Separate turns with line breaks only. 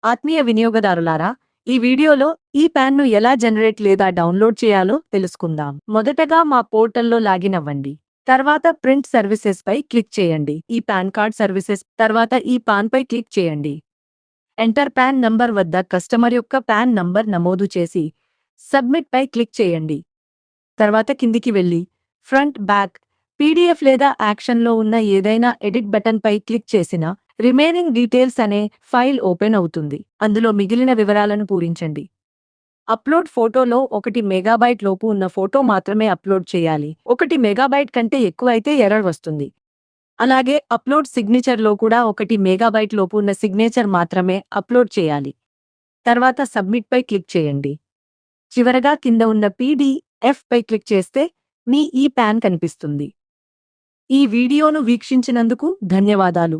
ఆత్మీయ వినియోగదారులారా, ఈ వీడియోలో ఈ పాన్ను ఎలా జనరేట్ లేదా డౌన్లోడ్ చేయాలో తెలుసుకుందాం. మొదటగా మా పోర్టల్లో లాగిన్ అవ్వండి. తర్వాత ప్రింట్ సర్వీసెస్ పై క్లిక్ చేయండి. ఈ పాన్ కార్డ్ సర్వీసెస్ తర్వాత ఈ పాన్ పై క్లిక్ చేయండి. ఎంటర్ పాన్ నంబర్ వద్ద కస్టమర్ యొక్క పాన్ నంబర్ నమోదు చేసి సబ్మిట్ పై క్లిక్ చేయండి. తర్వాత కిందికి వెళ్ళి ఫ్రంట్ బ్యాక్ పీడీఎఫ్ లేదా యాక్షన్లో ఉన్న ఏదైనా ఎడిట్ బటన్ పై క్లిక్ చేసినా రిమైనింగ్ డీటెయిల్స్ అనే ఫైల్ ఓపెన్ అవుతుంది. అందులో మిగిలిన వివరాలను పూరించండి. అప్లోడ్ ఫోటోలో 1 మెగాబైట్ లోపు ఉన్న ఫోటో మాత్రమే అప్లోడ్ చేయాలి. 1 మెగాబైట్ కంటే ఎక్కువ అయితే ఎర్రర్ వస్తుంది. అలాగే అప్లోడ్ సిగ్నేచర్లో కూడా 1 మెగాబైట్ లోపు ఉన్న సిగ్నేచర్ మాత్రమే అప్లోడ్ చేయాలి. తర్వాత సబ్మిట్ పై క్లిక్ చేయండి. చివరగా కింద ఉన్న పీడీఎఫ్ పై క్లిక్ చేస్తే మీ ఈ పాన్ కనిపిస్తుంది. ఈ వీడియోను వీక్షించినందుకు ధన్యవాదాలు.